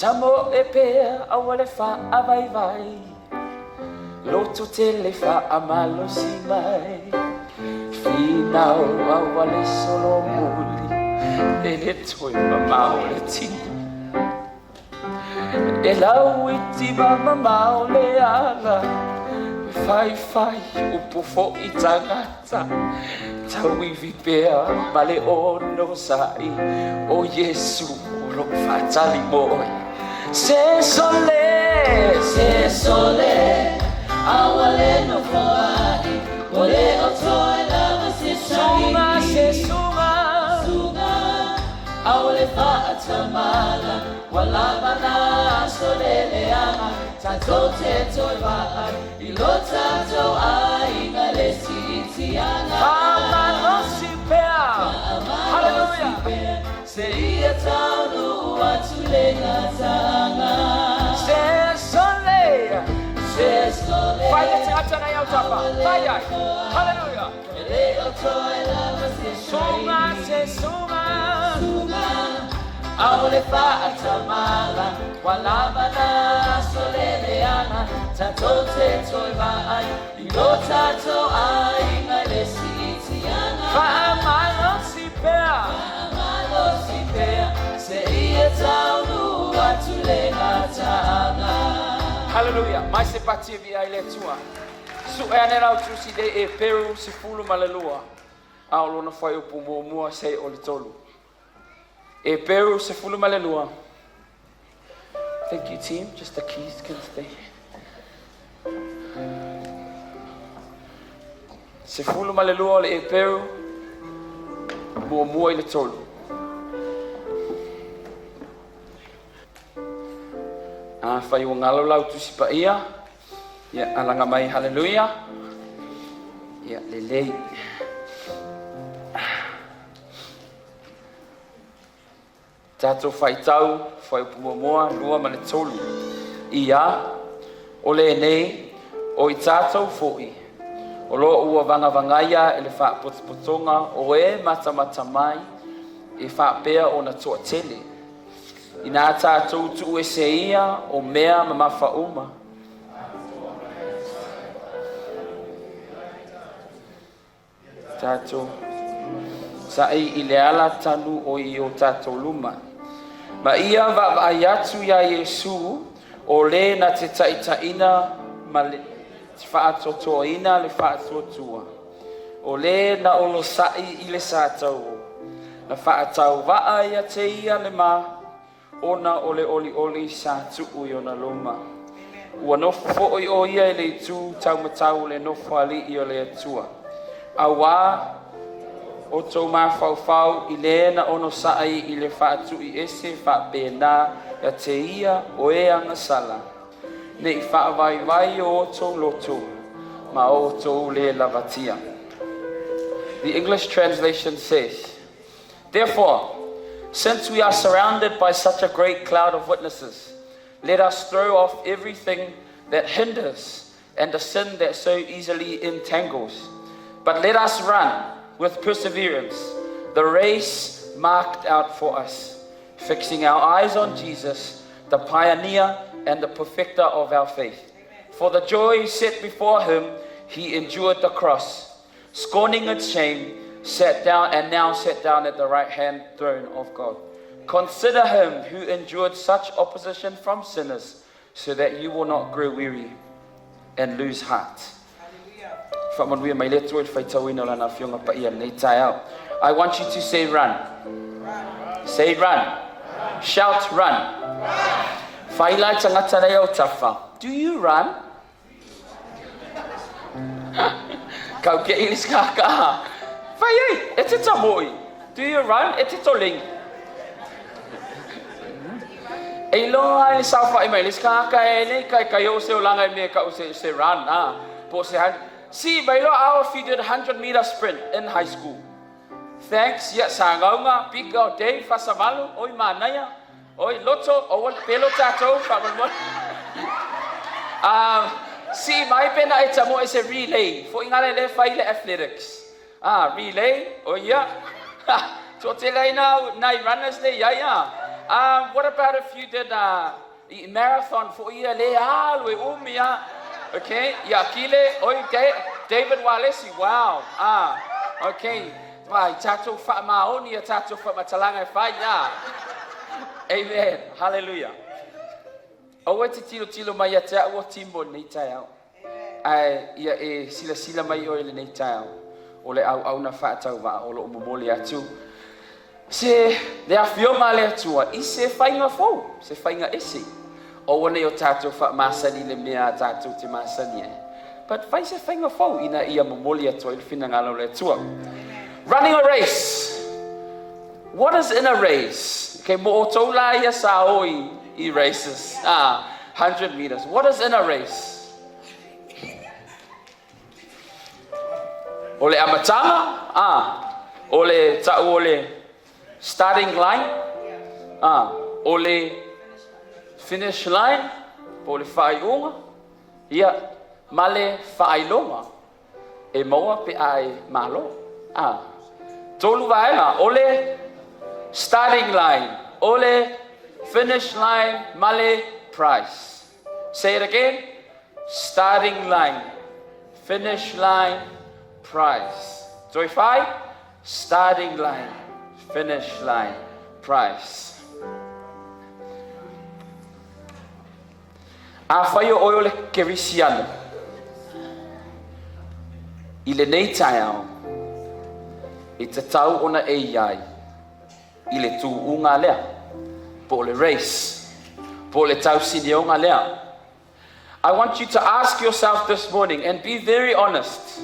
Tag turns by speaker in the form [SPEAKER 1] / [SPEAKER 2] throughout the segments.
[SPEAKER 1] Tamo'e pea awale fa avai vai. Loto tele fa amalo si mai. Finao awale solo muli. Ele toi mamao le tini. E lau iti mamao le ala. Fai upu fo i tangata. Tau I vipea male ono sai. O Yesu lo fatali moi. Se sole, awale no foai. Ole o toi lava se shai. Se sunga, awale fa atamala. Walava na solele ama. Tato te toi vai. Ilota to ai ngalesi tianga. Amalo si pea. Hallelujah. Se ia taunu atule ngatanga. Se sole. Vai te atana ya utapa. Vai ai. Hallelujah. Ele o toi lava se sunga. Aole fa atamala. Walava na solele ana. Tato te toi vai. Ilota to ai ngalesi tianga. Fa amalo si pea. Hallelujah. Mai se pati via ile tua. Su e anera utusi de e peru si fulu malelua. Aulo na fai upu mua sei o le tolu. E peru si fulu malelua. Thank you, team. Just the keys can stay. Si fulu malelua le e peru mua ile tolu. Fai o ngalo lau tusi pa ia. Ia alanga mai hallelujah. Ia lelei. Tato fai tau, fai pumomoa, lua mane tolu. Ia, ole nei, o I tato foi. O lo ua vanga vangaia ele fa potspotonga, o e mata mai, e fa pea o na toa tele. Ina tātou tu e se ia o mea mamafa uma. Tātou sa I le ala tanu o I o tātou luma. Ma ia va atu ya Yesu o le na te taitaina ma le whaatotoina le whaatotua. O le na olo sai I le sātau. Na whaatau waa ia te ia le ma. Ona ole oli sa tu'u I ona loma. Ua nofo o ia I le tu tau matau le nofo ali I o le atua. Awa o tau mawhau I le na ono saai I le whaatu I ese whaapena ya te ia o e angasala. Ne I whaavai o tau loto ma o tau le lavatia. The English translation says, therefore, since we are surrounded by such a great cloud of witnesses, let us throw off everything that hinders and the sin that so easily entangles. But let us run with perseverance the race marked out for us, fixing our eyes on Jesus, the pioneer and the perfecter of our faith. For the joy set before him, he endured the cross, scorning its shame, sat down at the right hand throne of God. Consider him who endured such opposition from sinners, so that you will not grow weary and lose heart. I want you to say run. Say run. Shout run. Do you run? Kau ke ilis kaka. Fai, e te Tamo'e. Do you run? E te toling. E loa e saufa I mai. Lis kaka e nei kai o se o langa me ka o se run. Po se han. See, by law, our feet did 100-meter sprint in high school. Thanks, ya sangaunga, big out day, fasamalu, oi manaya, oi loto, oi pelo tato, see, my pena it's a more is a relay. For ingale le faile athletics. Relay, oh yeah. So tell I now, nine runners le ya. What about if you did a marathon for ia leal we umia? Okay, ya kile okay. David Walesi, wow. Okay. Vai tato fa maoni ya tato fa matalanga fa ya. Amen. Hallelujah. O te tilo mai te o timbo nei tai au. Ai ia sila mai o le nei tai au. O le au na fa tau va o lo momoli atu. Se le afio male atua I se fainga fo, se fainga ese. O ne o tato fa masani le mea tato te masani. But fai se fainga fo ina ia momoli atua il fina ngalo le atua. Running a race. What is in a race? Okay, mo tola ia sao I races. 100 meters. What is in a race? Ole amatanga? Ole ole starting line? Ole finish line? Ole whaiunga? Ia, male whailonga. E moa pe ai malo. Tolu vaenga, ole starting line, ole finish line, male price. Say it again. Starting line, finish line, price. Joy 5, starting line, finish line, price. Afayo oyo le kerisiano. Ile nei taiao. I te tau ona e iai. I le tu unga lea. Po le race. Po le tau sini unga lea. I want you to ask yourself this morning and be very honest.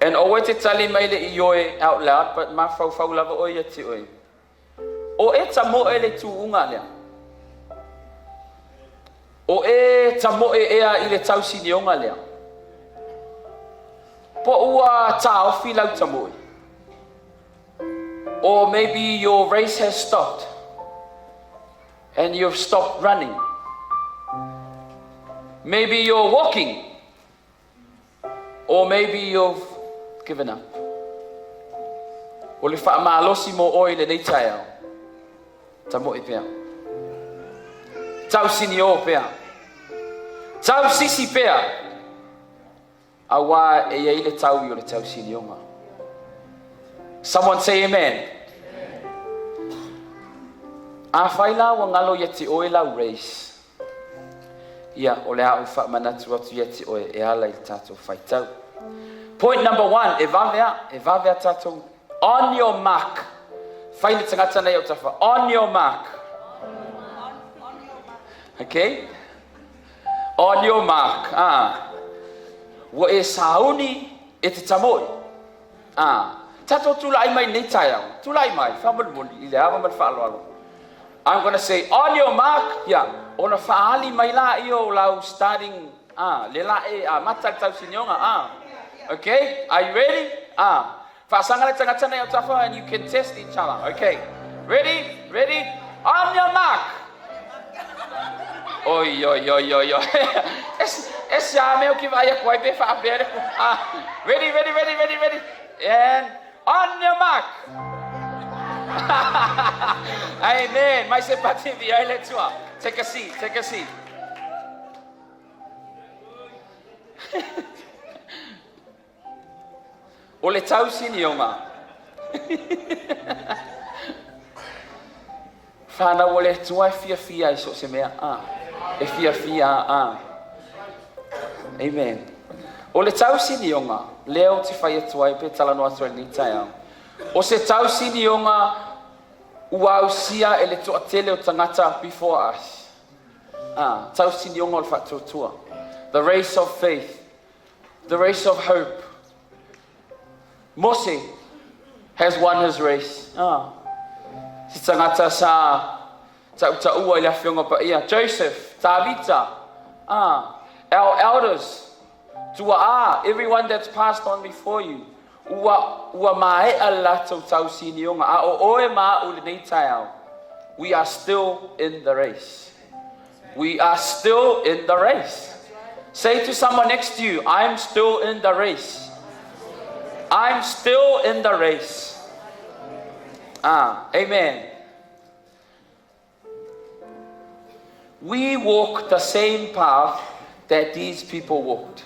[SPEAKER 1] And oe te tali mai le ioe out loud, but ma fau lava oe te oe. O e Tamo'e le tu unga lea. O e Tamo'e ea I le tau sini unga lea. Po ua tau filau Tamo'e. Or maybe your race has stopped and you've stopped running. Maybe you're walking, or maybe you've given up. O le whaamalosi mo oi le nei tai au. Tamo'e pea. Tau sini o pea. Tau sisi pea. Awa e ia ile tau I o le tau sinionga. Someone say amen. A whaila wa ngalo ia te oe lau race. Ia o le au wha manatu atu ia te oe e ala I tatou whaitau. Point number 1, e vavea tatou. On your mark. Whaile tangata nei au tawha. On your mark. Okay? On your mark. Wa e sauni e te Tamo'e. Tato tulai mai nei tai au. Tulai mai. Whamulmuli. I le awa man whaaloalo. I'm going to say, on your mark. Yeah. Ona whaali mai la I o lau starting. Le la e matak tau sinionga. Okay. Are you ready? Whaasanga le tangata nei au tawha and you can test each other. Okay. Ready? Ready? On your mark. Oi. Es ya meu que vai a coi be fa bere. Ready. And on your mark. Amen. Mas se pati via ele tua. Take a seat. O le tau sinionga. Fana o le tua fia I so se mea. E fia. Amen. O le tau sinionga, leo te whai atua I pe talano atua ni tai au. O se tau sinionga ua usia e le toa tele o tangata before us. Tau sinionga o le whatuatua. The race of faith. The race of hope. Mose has won his race. Si tangata sa ta ua I le whionga pa ia. Joseph, Tavita, our elders, everyone that's passed on before you, ua mae alato tau sinionga, o oe ma ule nei tai au. We are still in the race. We are still in the race. Say to someone next to you, I'm still in the race. I'm still in the race. Amen. We walk the same path that these people walked.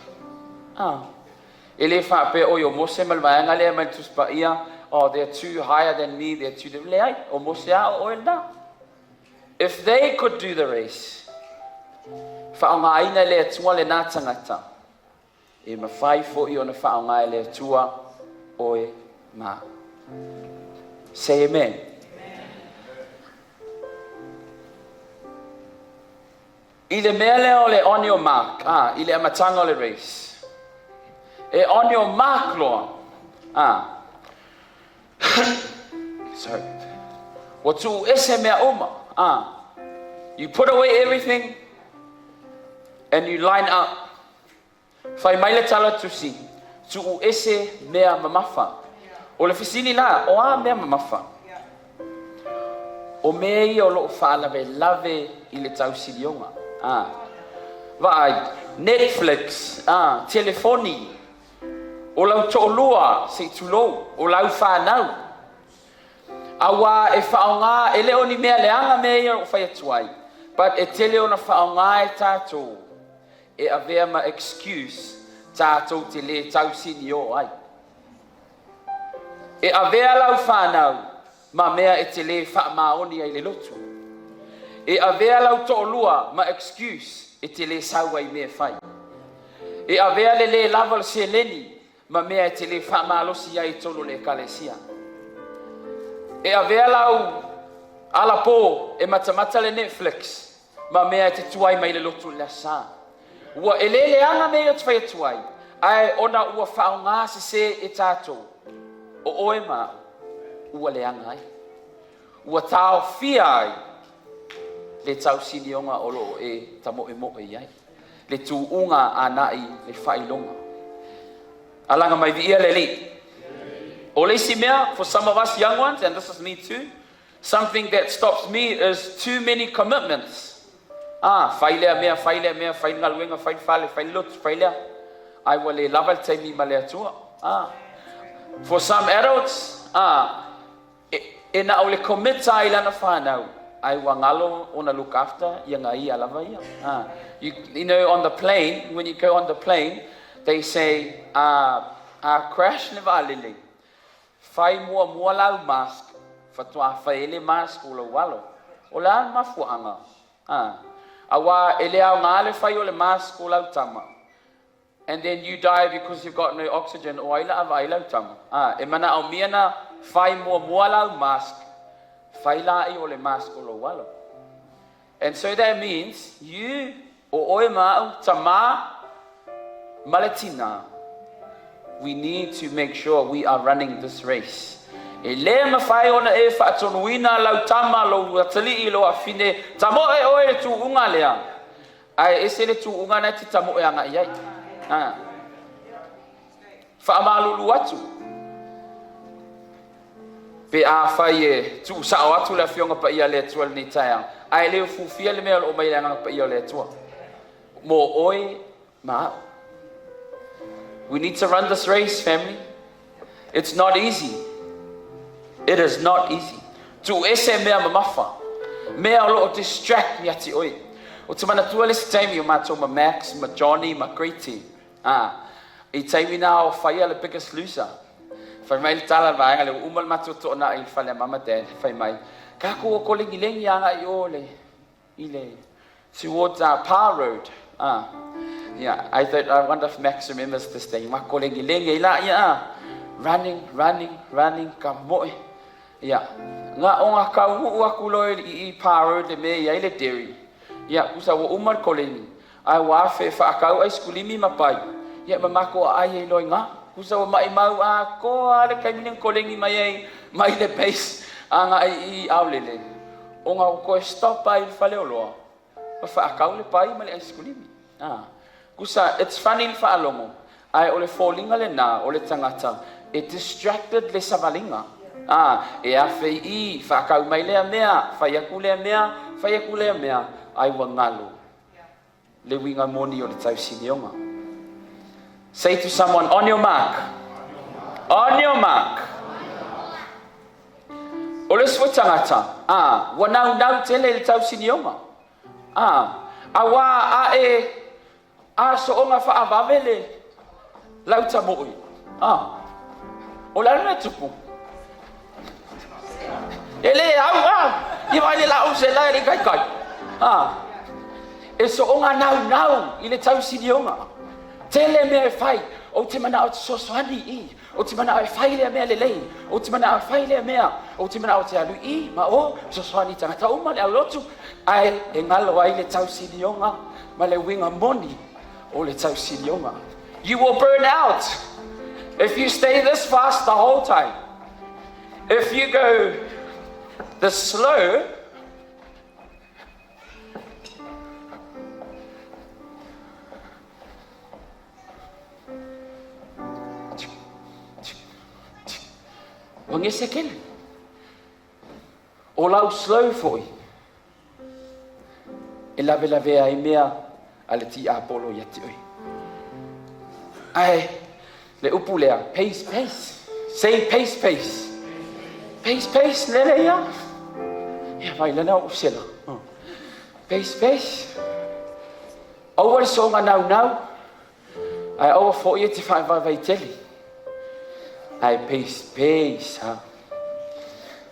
[SPEAKER 1] Ele whape o yo mose malmaanga lea mai tuspa ia. Oh, they're too higher than me, they're too lea. O mose a o na. If they could do the race, whaongaina lea tua le nā tangata. E mawhai fo I ona whaongai lea tua oe mā. Say amen. I le mea lea o le on your mark. I le amatanga o le race. E on your mark, Lord. Sorry. Watu ese mea uma. You put away everything and you line up. Fai maile tala tusi. Tu ese mea mamafa. O le fisini la, o a mea mamafa. O mea I o lo whaalawe lave I le tau silionga. Vai, Netflix, telefoni. O lau to'olua, se tulou. O lau whanau. Awa e whaonga, e leo ni mea leanga mea I o whai atuai. But e te leo na whaonga e tātou. E avea ma excuse tātou te le tau sini o ai. E avea lau whanau, ma mea e te le wha maoni ai le lotu. E avea lau to'olua, ma excuse e te le sau ai mea whai. E avea le lava se leni, ma mea e te le wha malosi ai tolo le kalesia. E avea lau ala po e matamata le Netflix, ma mea e te tuai mai le lotu le sa. Ua e le anga mea te whai tuai, ai ona ua whaonga se e tātou. O oe ma, ua le anga ai. Ua tau fia ai, le tau sinionga o lo e Tamo'e mo'e ai. Le tu unga anai le whailonga. Alanga mai via le li. O le si mea, for some of us young ones, and this is me too, something that stops me is too many commitments. Whailea mea, whai ngaluenga, whai whale, whai lotu, whailea. Ai wale lava te mi malea tua. For some adults, e na ole commita I lana whanau. Ai wangalo ona look after, ia ngai alava ia. You know, on the plane, when you go on the plane, they say, crash never alili. Whai mua lau mask, whatua whaele mask o lau walo. O le an mafuanga. Awa ele au ngale whai o le mask o lau tama. And then you die because you've got no oxygen. O aila ava aila tama. E mana au miana whai mua lau mask. Whai lai o le mask o lau walo. And so that means you o oe mau tama maletina. We need to make sure we are running this race. E le mawhai ona e whaatonuina lau tama lo atali I lo afine. Tamo'e oe le tu unga lea. Ai ese le tu unga na ti tamo'e anga iai. Whaamalulu atu. Pe a whai e tu sao atu le fionga pa ia le tua ni taiang. Ai leo fufia le mea o mai langa pa ia le tua. Mo oe maa. We need to run this race, family. It's not easy. It is not easy. Tu ese mea mamafa. Mea lo distract mi ati oi. O te mana tua lesi taimi o mato ma Max, ma Johnny, ma Greti. I taimi na o whaia le biggest loser. Whai mai le tala vaenga le umal mato to na I whale mama dad. Whai mai. Kako o kolengi lengi anga I ole. Ile. Towards Power Road. Yeah, I wonder if Max remembers this day. Ma kolengi lengi ila ia. Running, ka moe. Yeah. Nga o ngā kau ua kuloi I Power Road le me ia le dairy. Yeah, kusa wa umar kolengi. Ai wafe whaakau ai skulimi mapai. Yeah, mamako ai loi ngā. Kusa wa mai mau ko ale kaimineng kolengi mai ai mai le base. Anga I aulele. O ngā ko stop ai whale o loa. Ma whaakau le pai ma le ai skulimi. Kusa, it's funny le whaalongo. Ai ole fōlinga le nā, ole tangata. E distracted le savalinga. E awhi I whaakau mai lea mea, whaiaku lea mea, ai wangalo. Le winga moni o le tau sinionga. Say to someone, on your mark. On your mark. O le sua tangata. Wa nau tele le tau sinionga. Awa a so onga fa avavele. Lau Tamo'e. O la na tupu. Ele au. I vai le lau se la le kai. E so onga nau i le tau sinionga. Tele me fai. O te mana o te sosoani I. O te mana o fai lea mea lelei. O te mana o fai lea mea. O te mana o te alu I. Ma o sosoani tangata uma le au lotu. Ai e ngalo ai le tau sinionga. Ma le winga moni o le tau sinionga. You will burn out if you stay this fast the whole time. If you go the slow, wange sekele. O lau slow foi. E lave ai mea ale ti apolo yati oi. Ai le upu lea pace. Say pace. Pace lele ya. Ya vai lena o sela. Pace. Over songa now. Ai over 45 vai teli. Ai pace.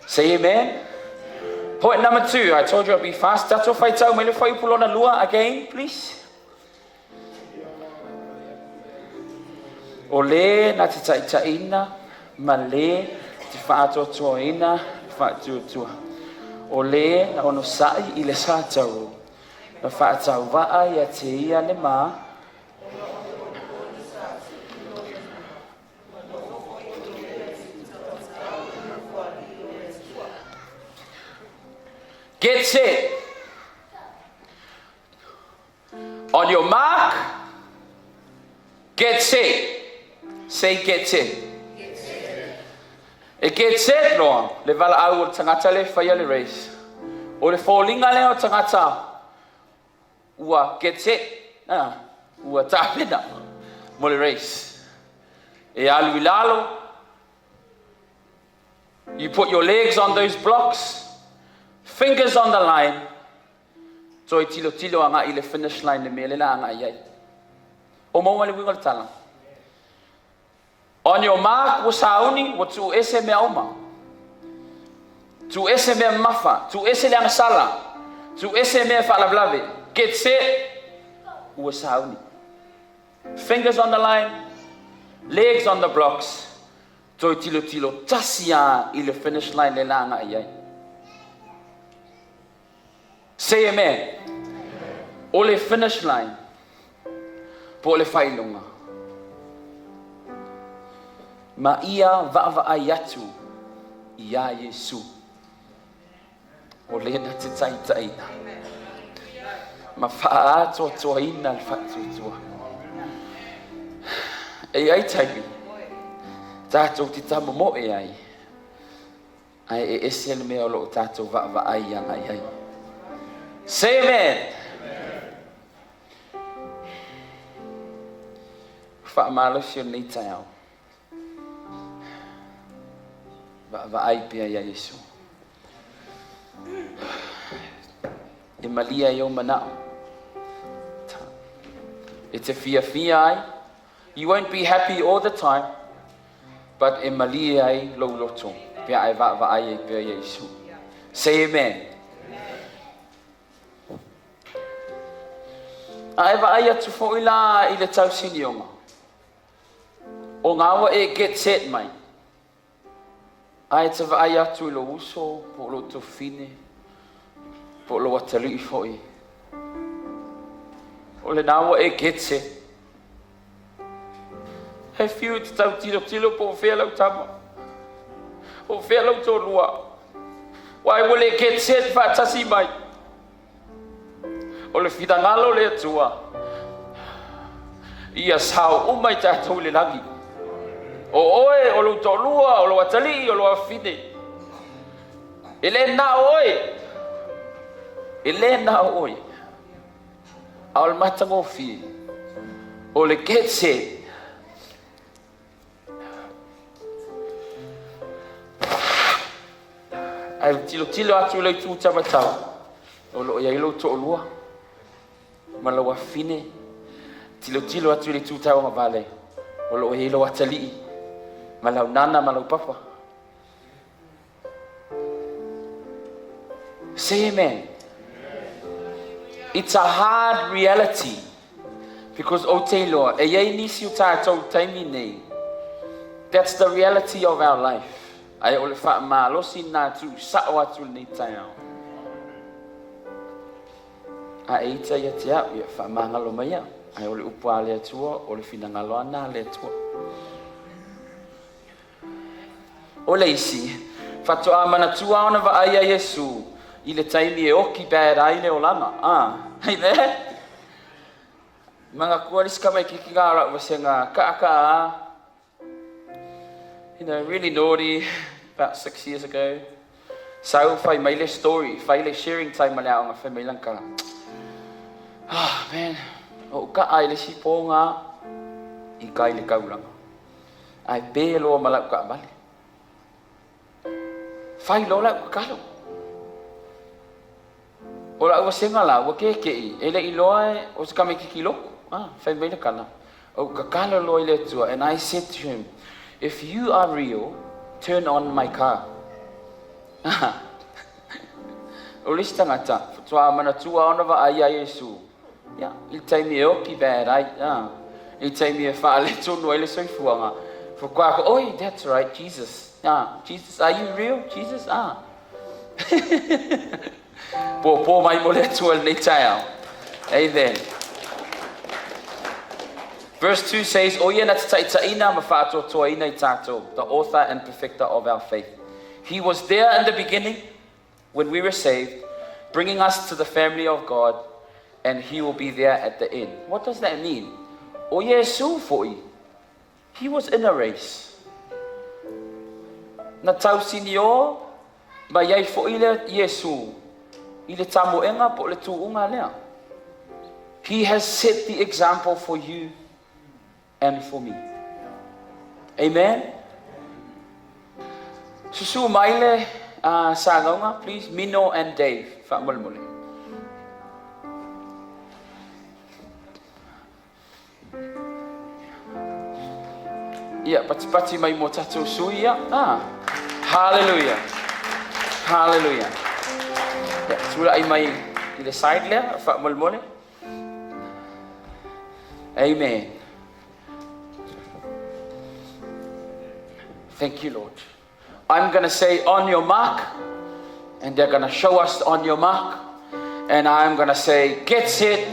[SPEAKER 1] Say amen. Point number 2. I told you I'd be fast. Tato fai tau mele fai pulona lua again, please. O le na te taitaina, ma le te whaatotoina, whaatutua. O le na ono sai I le sātau. Na whaatau waa I a te ia le mā. Get set. On your mark. Get set. Say get set. E get set loa. Le vala au o tangata le whaia le race. O le fōlinga le o tangata. Ua get set. Ua tāpena. Mo le race. E alu I lalo. You put your legs on those blocks. Fingers on the line. So I tilo anga I le finish line le mele la anga iai. O maua le winga le tala. On your mark, wasauni, watu ese mea oma. Tu ese mea mafa. Tu ese leanga sala. Tu ese mea whalablave. Get set. Wasauni. Fingers on the line. Legs on the blocks. So I tilo tasia I le finish line le la anga iai. Say amen. O le finish line. Po le whailonga. Ma ia vaavai atu ia Yesu. O le na te taitaina. Ma whaatotoina le whaatutua. E ai taimi. Tātou te Tamo'e ai. Ai e ese le mea o lo tātou vaavai anga ai. Say amen. Whaamalo si o nei tai au. Vaai pia ia Yesu. E malia I o manao. E te fia ai. You won't be happy all the time. But e malia ai lo loto. Pia ai vaai pia ia Yesu. Say amen. Ai vaai atu fo ila I le tau sinionga. O ngawa e get set mai. Ai te vaai atu lo uso, po lo tofine, po lo watali I foi. O le nawa e get set. He fiu te tau tilo po whea lau tama. O whea lau tō lua. Wai wale get set whaatasi mai. O le whitangalo le atua. Ia sao umai tātou le langi. O oe, o lo tolua, o lo atali, o lo afine. Ele na oe. Al matango fi. O le get set. Ai tilo atu le tu tama tau. O lo ia ilo to lua. Malawa fine. Tilo atu le tu tau ma vale. O lo ilo atali. Malau nana malau papa. Say amen. It's a hard reality. Because o te loa, e iei nisi o tātou taimi nei. That's the reality of our life. Ai ole wha malosi nā tu, sa'o atu nei taiao. A eita ia te au, ia wha mangalo mai au. Ai ole upua le atua, ole finangalo ana le atua. Ole isi, whatoa mana tua ona wa aia Yesu, i le taimi e oki bad aile o lama. Hei there? Mga kuaris ka mai kiki ngara wa senga ka. You know, really naughty, about 6 years ago. So, whai mai le story, whai le sharing time ma lea o ngā whai lang ka. Man, o ka ai le si pō ngā, i kai le kauranga. Ai pē loa ma lau ka amale. Whai lo lau ka kalo. O lau wa senga la, wa kekei, e le i loa e, o se kame kiki loko. Whai mai le kala. O ka kalo loa i le tua, and I said to him, if you are real, turn on my car. O lisi tangata, whatua mana tua ona wa aia Yesu. Yeah, il taimi e oki bad, il taimi e whaale tonu ele soifuanga. Whakua ko, oi, that's right, Jesus. Jesus, are you real, Jesus? Po mai mo le tua nei taiao. Amen. Verse 2 says, O ia na taitaina ma whaatotoaina I tātou, the author and perfecter of our faith. He was there in the beginning when we were saved, bringing us to the family of God, and he will be there at the end. What does that mean? O Yesu foi. He was in a race. Na tausini o, ma iai foi le Yesu. I le Tamo'enga po le tuunga lea. He has set the example for you and for me. Amen. Susu maile sangaunga, please. Mino and Dave. Whaamulmule. Yeah, pati mai mo tatu sui ya. Hallelujah. Hallelujah. Yeah, sula ai mai I le side lea, whaamulmule. Amen. Thank you, Lord. I'm going to say on your mark, and they're going to show us on your mark, and I'm going to say get set,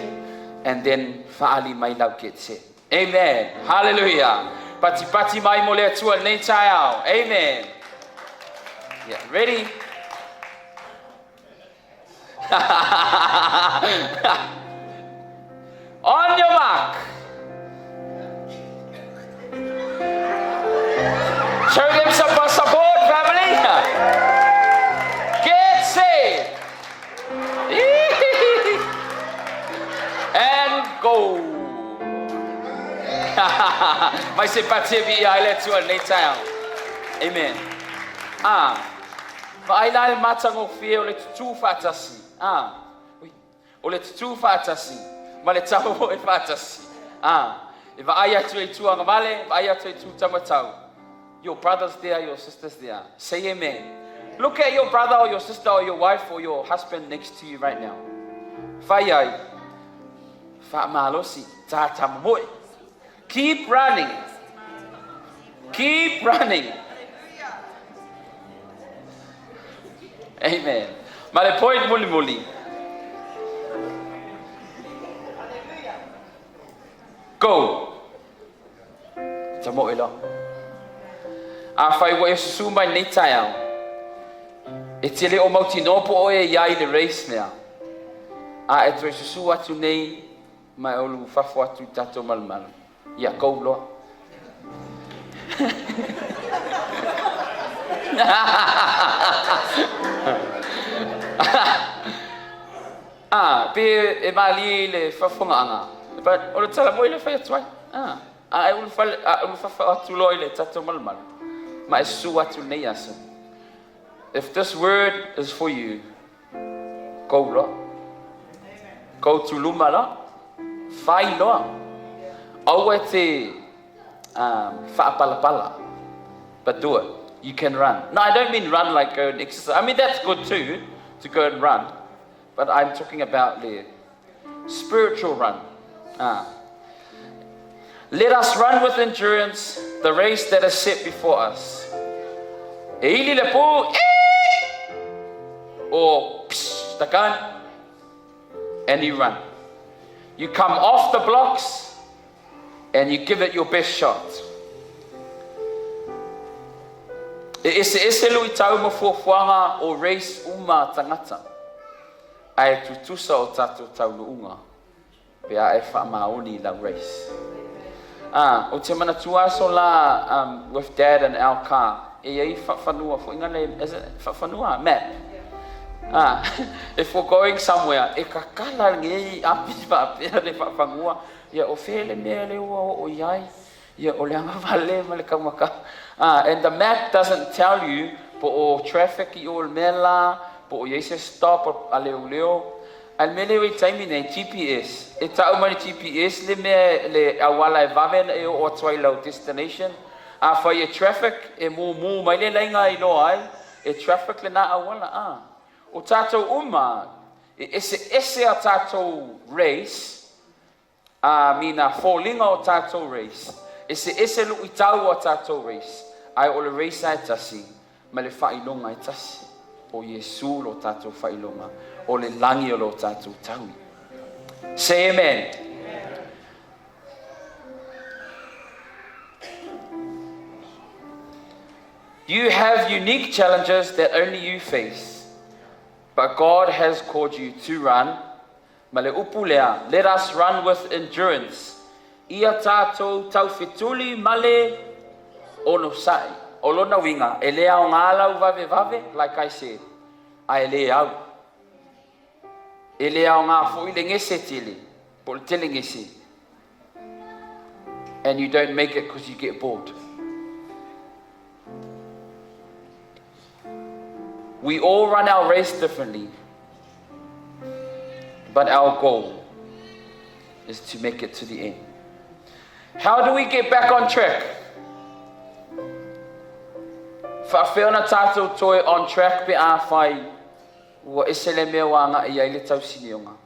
[SPEAKER 1] and then fa'ali mai lau get set. Amen. Hallelujah. Pati mai mo le atua nei taiao. Amen. Yeah, ready? On your mark. Show them some support, family. Get saved. And go. Mai se patevi ai le tua nei taiao. Amen. Ma ai lai matango fie o le tutu fatasi. O le tutu fatasi. Ma le tamo e fatasi. E va ai atu e tua ngamale, va ai atu e tu tamatau. Your brothers there, your sisters there. Say amen. Look at your brother or your sister or your wife or your husband next to you right now. Fayai. Fa'amalosi. Tamo'e. Keep running. Keep running. Amen. Male point muli. Go. Tamo'e lo. Fai wa e susu mai nei taiao. E tele o mauti nopo o e iai le race mea. E tue susu atu nei mai olu fafo atu tato malmalu. Ia kou loa. Pe e mali le fafonga anga. But o le tala mo le fai atuai. E ulu fafo atu loi le tato malmalu. Ma e su atu nei asa. If this word is for you, go lo. Go to luma lo. Fai loa. Aue te whaapalapala. But do it. You can run. No, I don't mean run like go and exercise. I mean, that's good too, to go and run. But I'm talking about the spiritual run. Let us run with endurance the race that is set before us. Eili le po, or the gun, and you run. You come off the blocks and you give it your best shot. Ese lui tau mafuafuanga o race uma tangata. Ai tutusa o tatou taunuunga. Pea e whaamaoni la race. O te mana tuaso la with Dad and our car. E ei whanua fo ingane, is it whanua? Map. If we're going somewhere, e kakala ngei api whapea le whangua. Ia o whele mea le ua o iai. Ia o leanga vale ma le kaumaka. And the map doesn't tell you po o traffic I o mela, po o yese stop o a leo leo. Al mele we taimi nei GPS. E tau mani GPS le me le awala e vave e o atwai lau destination. Fa e traffic e mu mai le lainga I no ai. E traffic le na awala O tatou uma, ese a tatou race, mina fōlinga o tatou race. Ese lu I tau o tatou race. Ai o le race ai tasi, ma le whailonga ai tasi. O Yesu lo tatou whailonga. O le langi o lo tatou taui. Say amen. You have unique challenges that only you face. But God has called you to run. Male upulea, let us run with endurance. Ia tātou tauwhetuli male ono sai. O lona winga, e lea o ngālau vave, like I said. Ai lea au. E lea o ngā fōi le ngese tele. Pol tele ngese. And you don't make it because you get bored. We all run our race differently, but our goal is to make it to the end. How do we get back on track? Whawhiona tātou toi on track pe a whai ua ese le mea wanga I ai le tau sinionga.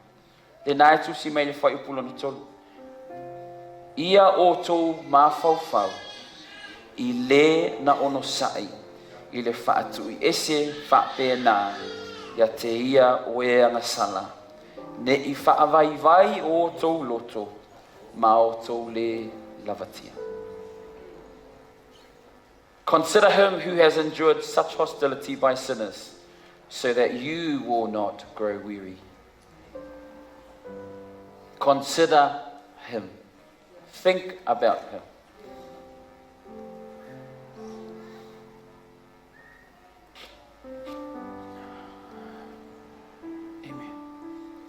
[SPEAKER 1] Le nai tu si mai le whai upuloni tolu. Ia o tō mawhauwhau I le na ono sai. I le whaatui ese whapena ia te ia o e anga sala. Ne I whaavai o tō loto ma o tō le lavatia. Consider him who has endured such hostility by sinners so that you will not grow weary. Consider him. Think about him.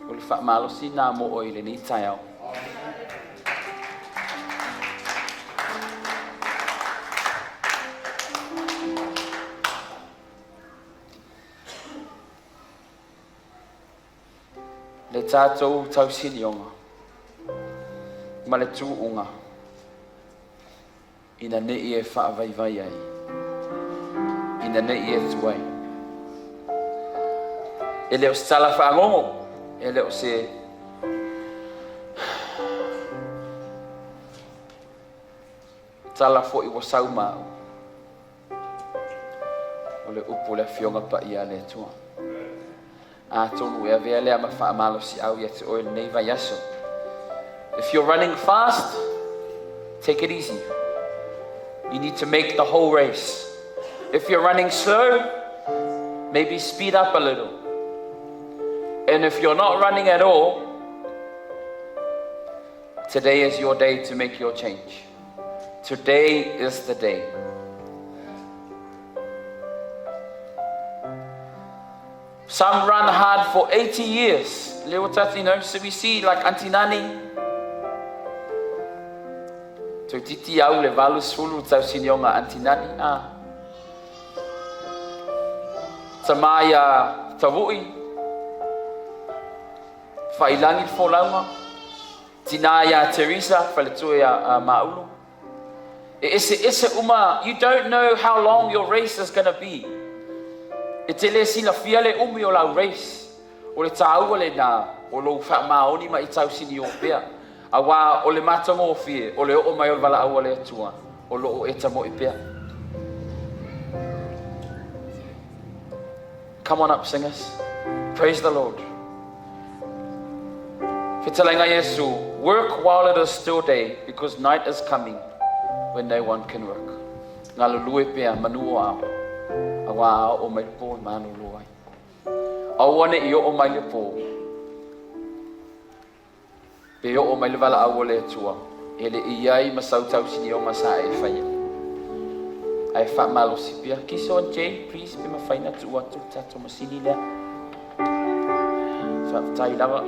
[SPEAKER 1] O le whaamalosi nā mo o I le ni tai au. Le tātou tausinionga, ma le tūunga, ina nei e whaavaivai ai, ina nei e tuai. E leo stala whaangongo, e leo se tala fo I wasau mau. O le upu le fionga pa ia le tua. A tonu e avea lea ma whaamalo si au ia te oe nei vai aso. If you're running fast, take it easy. You need to make the whole race. If you're running slow, maybe speed up a little. And if you're not running at all, today is your day to make your change. Today is the day. Some run hard for 80 years. Leo tati, so we see like Auntie Nani. To titi au le valu sulu tau sinionga Auntie Nani. Tamaya Tamo'e Whailangi Wholaunga Tinaya Teresa Whaletua Maulu. Ese uma, you don't know how long your race is going to be. E te le sila fiale umi o lau race. O le tāua le nā, o lo wha maoni ma I tau sini o pia. A wā o le matango o fie, o le o mai o le wala aua le atua. O lo o e Tamo'e pia. Come on up, singers. Praise the Lord. Whitalenga Yesu, work while it is still day, because night is coming when no one can work. Ngā lulue pia manu o ao. A wā o mai po manu luai. Awane I o mai le po. Pe o mai le wala aua le atua. Ele iai masau tau sini o masa e whaia. Ai wha malo si pia. Kiso and Jane, please, pe mawhaina tu atu tato masini lea. Wha tai lawa.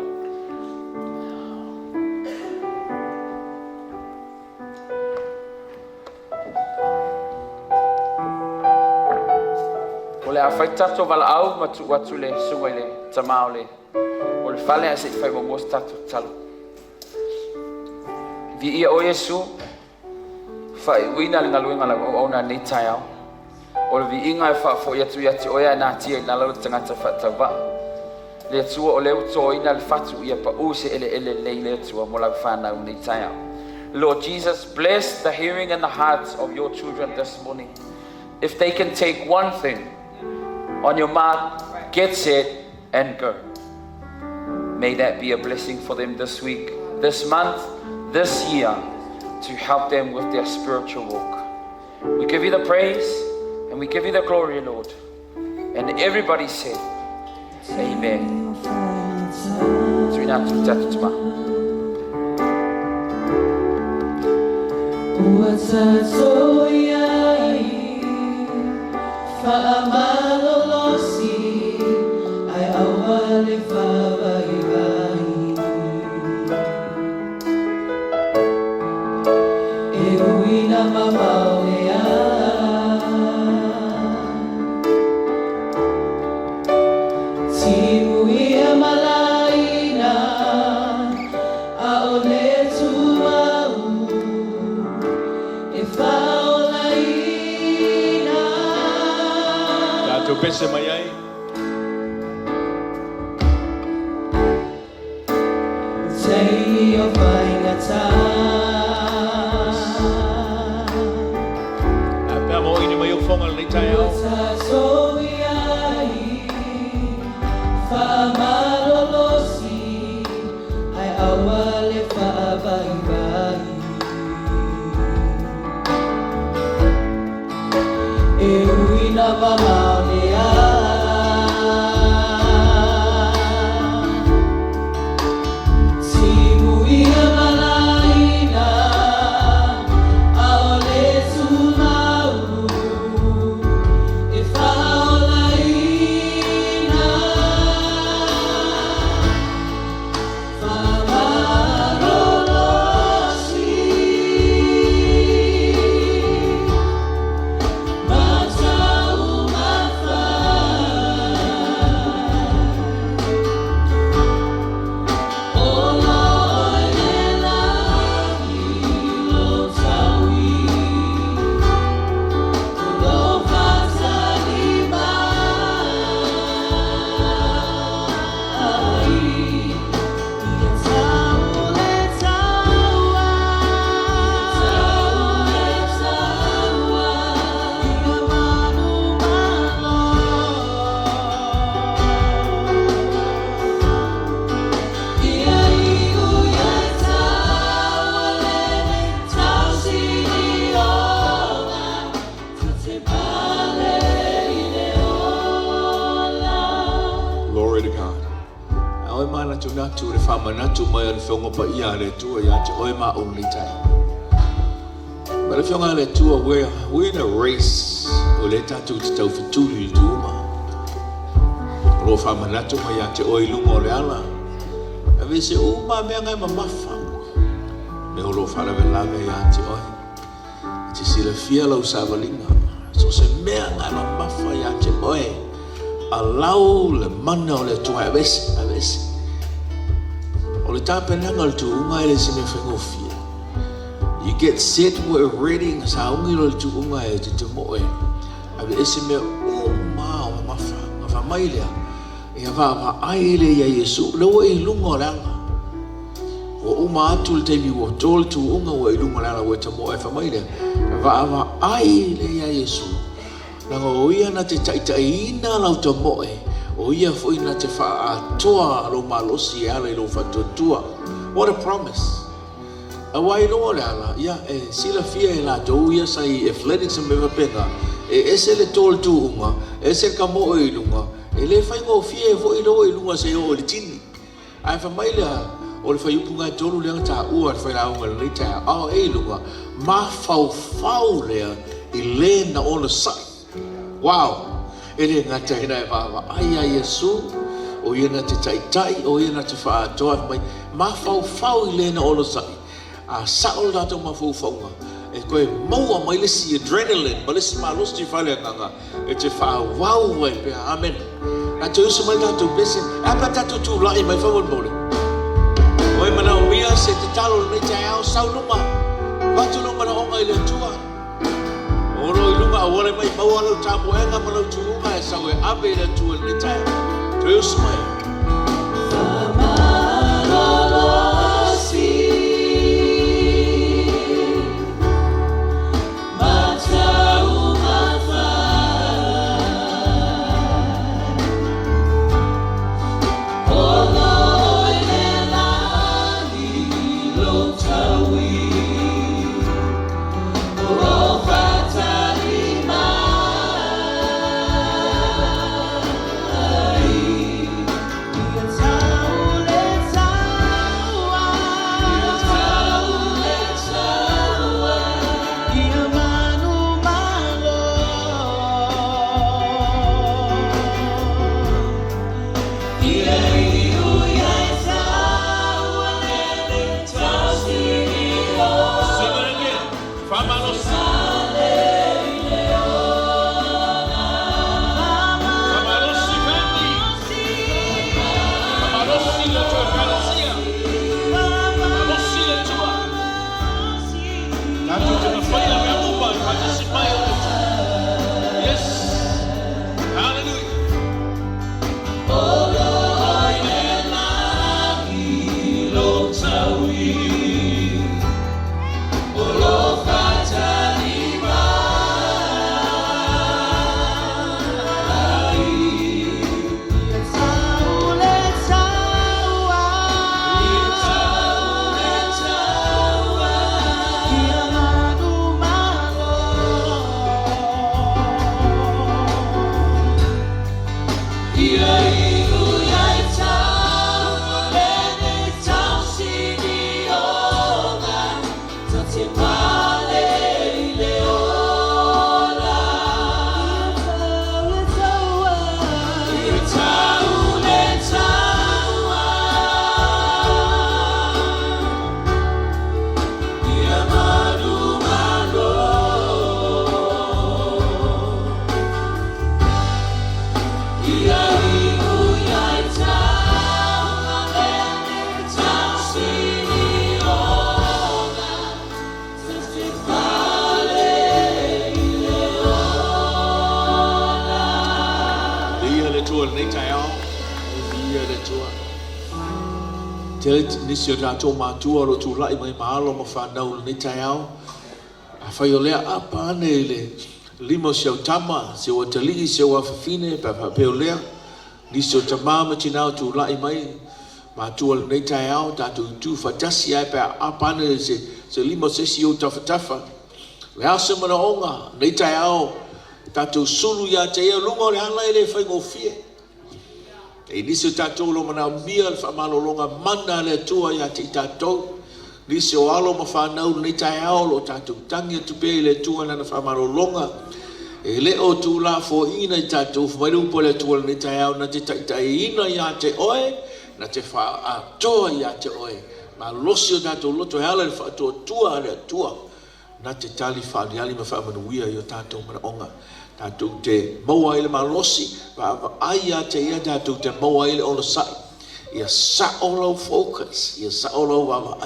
[SPEAKER 1] O le a whai tato wala au ma tu atu le sunga le tamao le. O le whale a se I whai mamos tato talo. Vi ia o Yesu, whai uina le ngaluinga la o na nei tai au. O le vi inga e wha fo iatu iati oia na tia I nalalo tangata whatau wa. Le atua o leo to ina le fatu ia pa use ele lei le atua mo lau whanau nei tai au. Lord Jesus, bless the hearing and the hearts of your children this morning. If they can take one thing, on your mark, get set and go. May that be a blessing for them this week, this month, this year, to help them with their spiritual walk. We give you the praise and we give you the glory, Lord. And everybody said, Amen.
[SPEAKER 2] Pese mai ai.
[SPEAKER 3] Say you'll find a time.
[SPEAKER 2] Apa mo ini mai fonga le tai au.
[SPEAKER 3] So we are fa malolosi ai awale fa bai. E uina mama
[SPEAKER 2] tu le whamanatu mai al whonga pa ia le tua ia te oe ma only time. Ma le whonga le tua we're in a race o le tatu te tau whituri le tua ma. Ro whamanatu mai ia te oe lungo le ala. A vese uma mea ngai ma mafa. Me o lo whalawe lawe ia te oe. Te sila fia lau savalinga. So se mea ngai ma mafa ia te oe. allow le mana o le tua avesi. O le tāpenanga le tuunga ele se me whengofia. You get set, we're ready, nga sa ungi lo le tuunga e te Tamo'e. Awe ese me o maa o mafa, nga whamailea. E hawa aile ya Yesu, lewa i lunga o langa. O uma atu le teimi o tol tuunga o i lunga langa o Tamo'e whamailea. Hawa aile ya Yesu. Nanga o ia na te taitaina lau Tamo'e. O ia foi na te whaatoa lo malosi e ala i lo whatuatua. What a promise. Awai no le ala, ia e sila fia e la tau ia sai athletics and mewa penga. E ese le tol tuunga, ese ka mo i lunga. E le whai ngō fia e fo i lo i lunga se o le tini. Ai whamai lea, o le whai upunga e tolu leanga ta ua whai la unga le taa ao e lunga. Ma fau lea i le na ona sai. Wow! E le ngata hina e wawa, ai a Yesu, o ia na te taitai, o ia na te whaatoa, ma fau i le na ona sai. A sao dato ma faufaunga e koe maua mai lesi adrenaline ma lesi malos ti whale nganga e te whawau wai pia, amen. A te usu mai dato bese apa dato tu lai mai whawan mole oi mana o mia se te talo nei te ao sau luma watu luma na onga i le tua oro i luma a wale mai maua lau Tamo'e nga malau tuunga e sau e abe i le tua nei te ao te usu mai Te nisi o tātou mātua ro tū lai mai mahalo ma whanau ni tai au. A whai o lea apa ane le limo se au tama, se o taligi, se o awhawhine, pa peo lea. Nisi o tamama tinau tū lai mai mātua ni tai au, tātou tū whatasi ai pa apa ane se limo se si o tawhatafa. Le asa mana onga, ni tai au, tātou sulu ya te ea lungo le halai le whai ngofie. E nisi o tātou lo mana mia le whamalolonga mana le tua ia te tātou. Nisi o alo ma whanau ni tai ao lo tātou tangi atu pe le tua nana whamalolonga. E le o tū la fo ina i tātou whairupo le tua ni tai ao na te taitai ina ia te oe, na te wha atoa ia te oe. Ma losi o tātou loto e ala le wha tua le tua. Na te tali whaaliali ma whaamanuia i o tātou mana onga. tātou te maua i le malosi, ai a te ia tātou te maua i le ono sai. Ia sa'olau focus, ia sa'olau wawa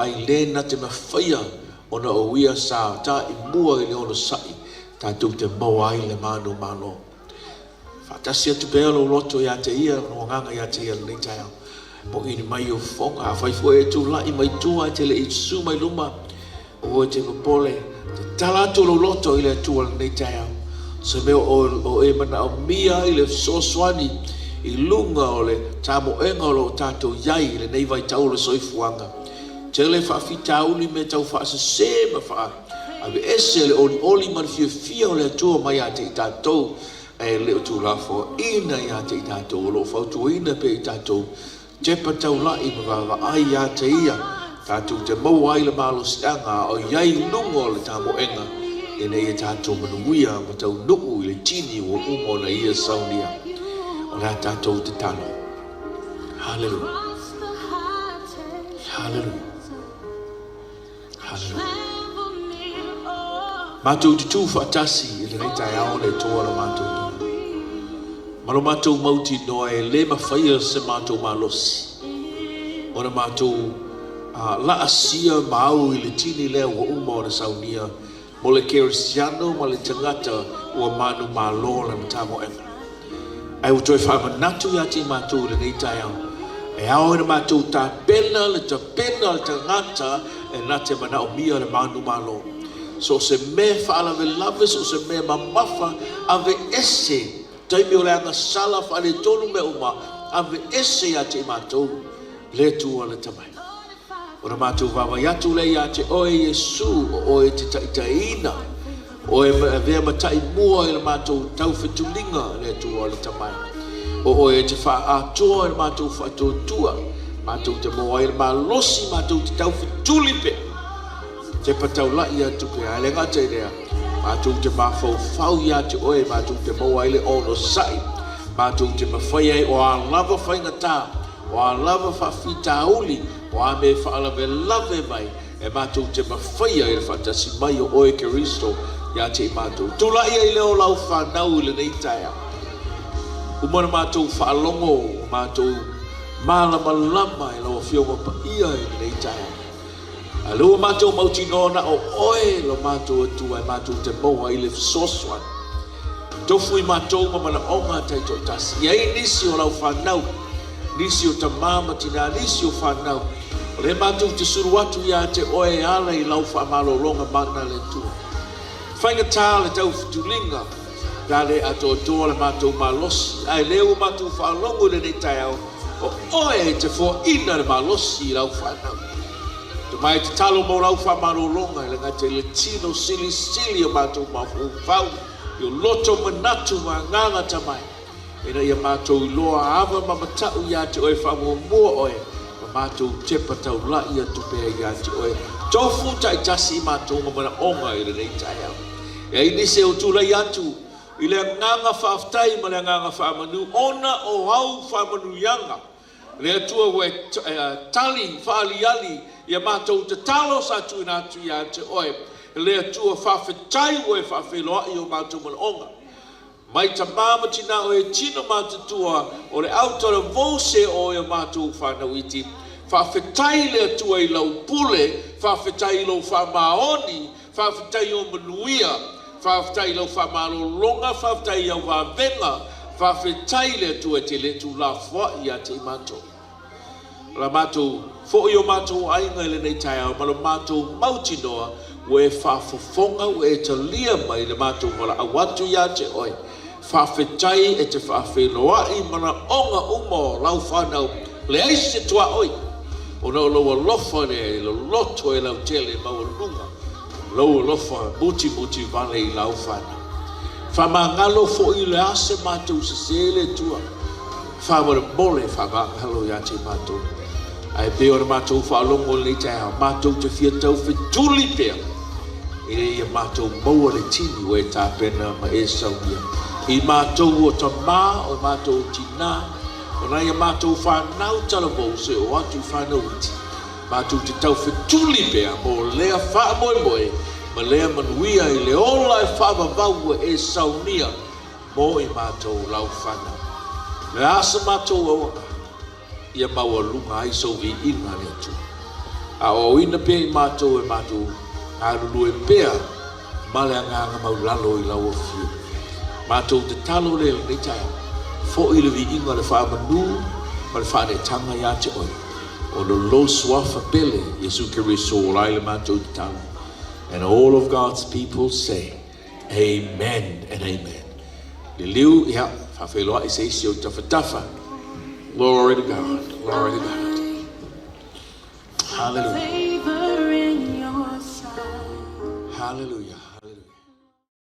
[SPEAKER 2] ai lena te mawhaia ona o ia sa ta i mua i le ono sai, tātou te maua i le manu malo. Whatasi atu pēa lo loto ia te ia, no nganga ia te ia nei tai au. Po ini mai o whonga, a whaifo e tu lai mai tua te le i su mai luma, o te mapole, te talatu lo loto i le tua nei tai au. Se meo o e mana o mia i le soswani, i lunga o le Tamo'e o lo tātou iai, le nei vai tau le soifuanga. Te le whawhita uli me tau whaasase ma wha, ave ese le oli man fia o le tua mai a te i tātou, e leo tu la fo ina ia te tātou, lo fautu ina pe i tātou, te patau lai ma wawa ai ia te ia, tātou te mau ai le malo sianga, o iai lungo le Tamo'enga, e nei e tātou manuia, ma tau nuku i le tini o umo na ia saunia, o la tātou te tano. Hallelujah. Hallelujah. Hallelujah. Mātou te tū whaatasi, e le reitai ao le toa la mātou. Malo mātou mauti noa e le mawhaia se mātou malosi. Ona mātou la asia mau i le tini lea ua uma o na saunia. Mo le kerisiano ma le tangata ua manu malo le Tamo'enga. Ai o toi whamanatu ia te mātou le nei tai au. E ao ina mātou ta pena le tangata e na te mana o mia le manu malo. So se me whaalawe lawe, so se me mamafa ave ese. Taimi o le anga sala whale tonu me uma, ave ese a te mātou, le tua le tamai. O na mātou wawa yatu le ia te oe Yesu, o e te taitaina, o e vea matai mua i le mātou tau whetulinga le tua le tamai. O e te wha atoa i le mātou whatotua, mātou te moa i le malosi, mātou te tau whetulipe. Te patau lai atu pe a le ngata i rea. Mātou te mawhau whau ia te oe, mātou te maua ile ono sai, mātou te mawhai ai o a lava whaingatā, o a lava whawhita uli, o a me whaalawe lave mai, e mātou te mawhai ai le whatasi mai o oe Keristo ia te mātou. Tula ia i leo lau whanau i le nei taia. Umana mātou whaalongo, mātou mālama lama i lau whionga pa ia i le nei taia. Alo mātou mauti nona o oe lo mātou atua e mātou te moa i le soswan. Tofu i mātou mamana onga taito tasi. Iai nisi o lau whanau, nisi o ta mama tina, nisi o whanau. O le mātou te suru atu ia te oe ala i lau whamalo longa mana le tua. Whainga tā le tau fitulinga, ka le ato toa le mātou malosi. Ai leo mātou whalongo le nei tai au, o oe te fo ina le malosi i lau whanau. Te mai te talo mo lau whamaro longa i langa te le tino sili o mātou mawhau, i o loto manatu ma nganga tamai. Ina ia mātou i loa awa mamatau ia te oe whamua mua oe, ma mātou te patau la ia tupea ia te oe. Tofu tai tasi mātou mamana onga i le nei tai au. Ia ini se o tula i atu, i le nganga whaaftai ma le nganga whamanu, ona o hau whamanu yanga. Le atua we tali whaaliali, ia mātou te talo sa tu ina atu ia te oe. Le atua whawhetai oe whawheloa i o mātou manonga. Mai ta māma tina o e tino mātatua o le autara vose o e mātou whanauiti. Whawhetai le atua i lau pule, whawhetai i lau whamaoni, whawhetai o manuia, whawhetai i lau whamalo longa, whawhetai i au wavenga, whawhetai le atua te letu la wha i a te mātou. La mātou, fo i o mātou ainga i le nei tai au, malo mātou mauti noa, o e whafofonga, o e ta lia mai le mātou mala awatu ia te oe. Whawhetai e te whawheloa i mana onga umo lau whanau, le aise tua oi. O nau loa lofa ne, lo loto e lau tele maua lunga. Loa lofa, muti vale i lau whanau. Whamangalo fo i le ase mātou se sele tua. Whamara mole whamangalo ia te mātou. Ai pe ora mātou whaalongo le te hao, mātou te whiatau whituli pia. E ia mātou maua le tini o e tā pena ma e saunia. I mātou o ta mā, o mātou o tina, o na ia mātou whanau talavou se o atu whanau iti. Mātou te tau whituli pia, mo lea wha moe moe, Ma lea manuia I le ola e whaavavau e saunia mo I mātou lau whana. Le asa mātou awa ia maua lunga ai so vi inga le tu. A o ina pe I mātou e mātou arulu e pea ma le anganga mau lalo I lau o fiu. Mātou te talo le nei tai. Fo I le vi inga le whaamanu ma le whaane tanga ia te oi. O lo lo swafa pele Yesu Kiriso o lai le mātou te talo. And all of God's people say, Amen and Amen. Le liu ia whawheloa I se isi o tawhatafa. Glory to God. Glory to God. Hallelujah. Hallelujah.